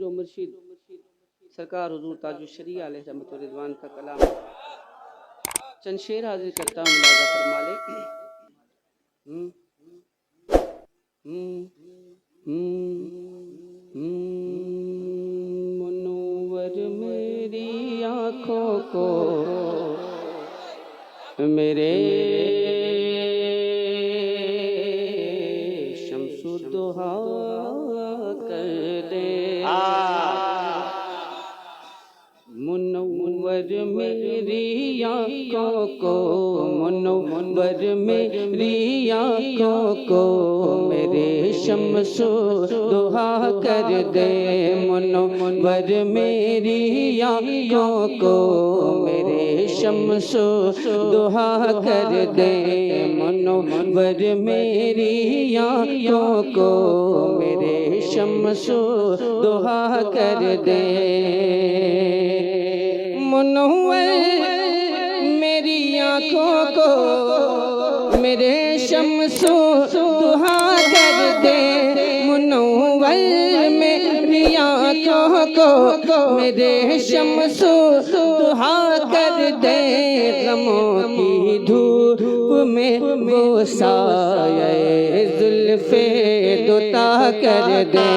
व मुर्शिद सरकार हुजूर ताजुल शरीया अलैहि रहमत व रिज़वान का कलाम चंद शेर हाजिर करता हूँ। मुलाज़ा फरमा ले। मुनव्वर मेरी आँखों को मेरे शम्सुद्दोहा कर दे। मुनव्वर मेरी आँखों को, मुनव्वर मेरी आँखों को मेरे शम्सुद्दोहा कर दे। मुनव्वर मेरी आँखों को मेरे शम्सुद्दोहा कर दे। मुनव्वर मेरी आँखों को मेरे शम्सुद्दोहा कर दे। मुनव्वर मेरी आँखों को मेरे शम्सुद्दोहा कर दे। मुनव्वर मेरी आँखों को मेरे शम्सुद्दोहा कर दे। गमों की धूप में वो साये जुल्फ़े दुता कर दे।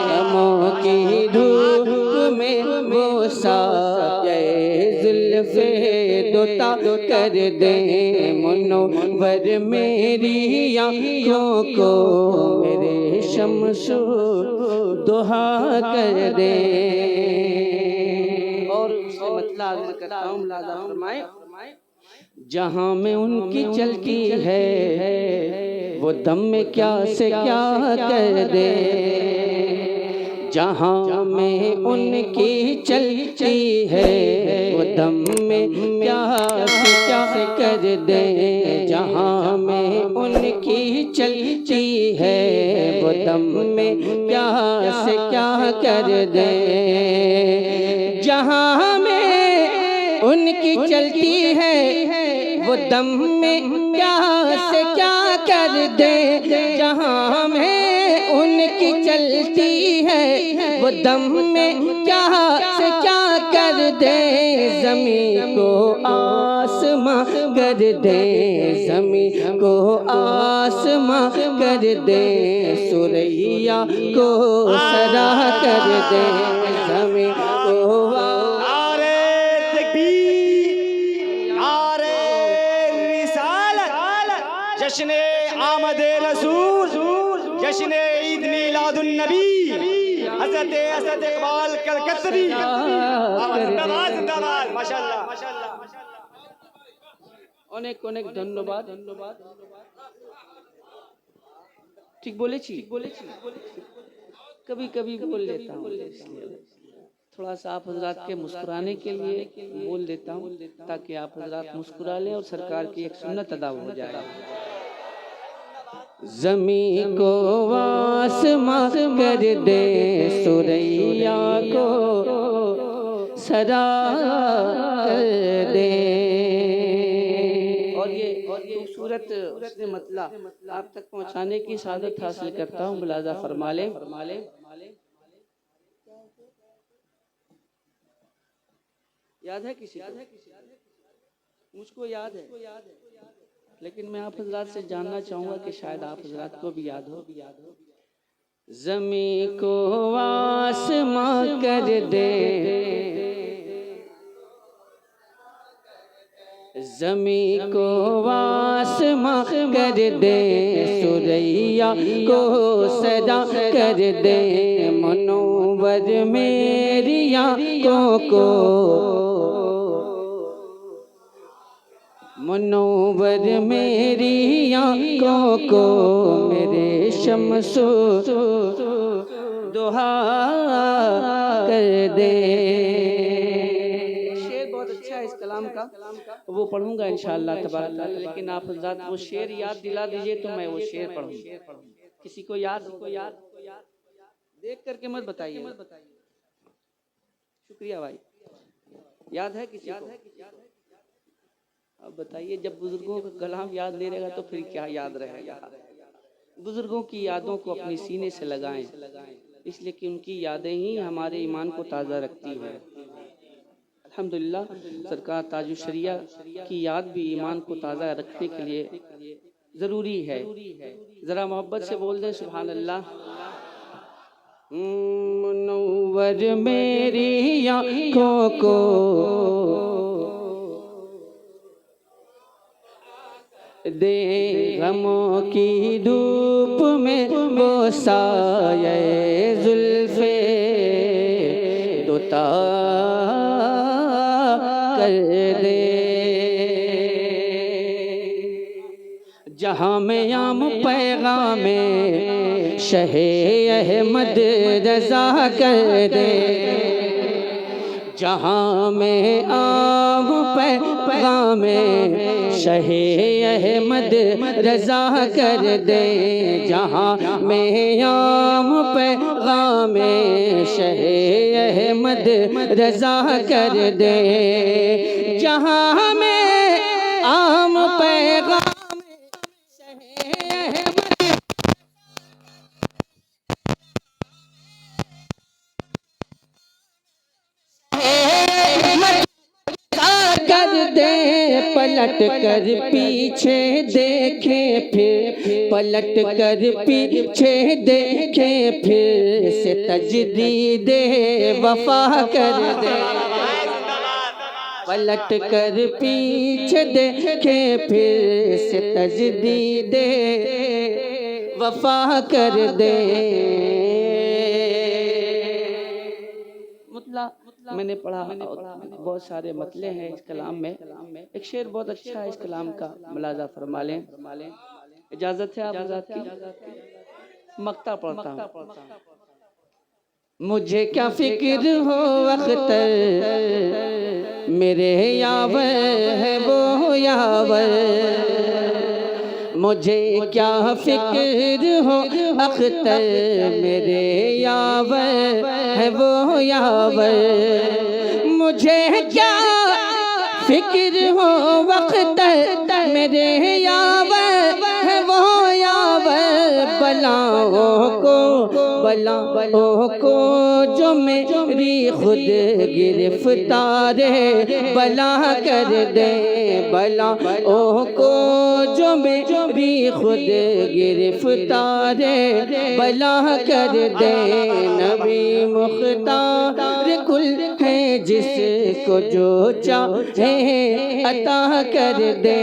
गमों की धूप में वो साये जुल्फ़े दुता कर दे। मुनव्वर मेरी आँखों को मेरे शम्सुद्दोहा कर दे। और उससे मतलब अर्ज़ करता हूँ, मुलाज़ा फरमाए। जहाँ में उनकी चलती है वो दम में क्या से क्या कर दे। जहाँ में उनकी चलती है वो दम में क्या से क्या कर दे। जहाँ में उनकी चलती है वो दम में क्या से क्या कर दे। जहाँ में उनकी चलती है वो दम में क्या से क्या कर दे। जहाँ में उनकी चलती है वो दम में क्या से क्या कर दे। ज़मीं को आसमां कर दे, ज़मीं को आसमां कर दे। सुरैया को सरा कर दे, ज़मीं को जश्न आमदे रसूल, जश्न ईद मीलादुन नबी, हज़रत असद इक़बाल कलकत्ती। जिंदाबाद जिंदाबाद, माशाअल्लाह। অনেক অনেক ধন্যবাদ। ঠিক বলেছি? कभी कभी बोल लेता हूँ, थोड़ा सा आप हजरात के मुस्कुराने के लिए बोल देता हूँ, ताकि आप हजरात मुस्कुरा लें और सरकार की एक सुन्नत अदा हो जाए। ज़मीं को आसमां कर दे, सुरैया को सरा कर दे। और ये खूबसूरत उसने मतलब आप तक पहुँचाने की सादत हासिल करता हूँ। मुलाज़ा फरमा ले। याद है किसी को? मुझको याद है, लेकिन मैं आप हजरात से जानना चाहूँगा कि शायद आप हजरात को भी याद हो। ज़मीं को आसमां कर दे, ज़मीं को आसमां कर दे। सुरैया को सदा कर दे। मुनव्वर मेरी आँखों को, मुनव्वर मेरी आँखों को मेरे शम्सुद्दोहा कर दे। शेर बहुत अच्छा है इस कलाम का, वो पढ़ूंगा इंशाअल्लाह तबारक ताला। लेकिन आप हज़रात वो शेर याद दिला दीजिए तो मैं वो शेर पढ़ूंगा। किसी को याद देख करके मत बताइए। शुक्रिया भाई। याद है किसी को? अब बताइए, जब बुजुर्गों का कलाम याद नहीं रहेगा तो फिर क्या याद रहेगा। बुजुर्गों की यादों को अपने सीने से लगाएं। इसलिए कि उनकी यादें ही हमारे ईमान को ताज़ा रखती हैं। अल्हम्दुलिल्लाह, सरकार ताजुल शरिया की याद भी ईमान को ताज़ा रखने के लिए ज़रूरी है। ज़रा मोहब्बत से बोल दें सुभान अल्लाह। मुनव्वर मेरी आँखों को दे गमों की धूप में वो साये जुल्फ़े दुता कर दे। जहाँ में आम पैगाम में शहे अहमद रज़ा कर दे। जहाँ में आम पैगाम में शहे अहमद रज़ा कर दे। जहाँ में आम पैगाम में शहे अहमद रज़ा कर दे। जहाँ में आम पैगाम कर दे, पलट कर पीछे देखे फिर, पलट कर पीछे देखे फिर से तजदीदे वफा कर दे। पलट कर पीछे देखे फिर से तजदीदे वफा कर दे। मैंने पढ़ा बहुत सारे मतले हैं इस कलाम में। एक शेर बहुत अच्छा है इस कलाम का, मुलाजा फरमा लें। इजाजत है आप हज़रात की? मक्ता पढ़ता हूँ। मुझे क्या फिक्र हो अख्तर, मेरे यावर है वो यावर। मुझे क्या फिक्र हो अख्तर, मेरे यावर है वो यावर। मुझे क्या फिक्र हो अख्तर, मेरे यावर है वो यावर। बलाओं को जो मेरी खुद गिरफ्तारे बला कर दे। बलाओं को जो मेरी खुद गिरफ्तारे बला कर दे। नबी मुख्तार कुल है जिसको जो चाहे अता कर दे।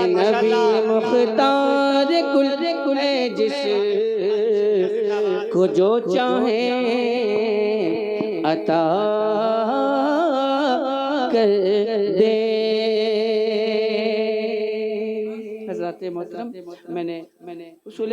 नबी मुख्तार कुल है जिसको जो चाहे अता कर दे। हज़रात मोहतरम, मैंने उसूल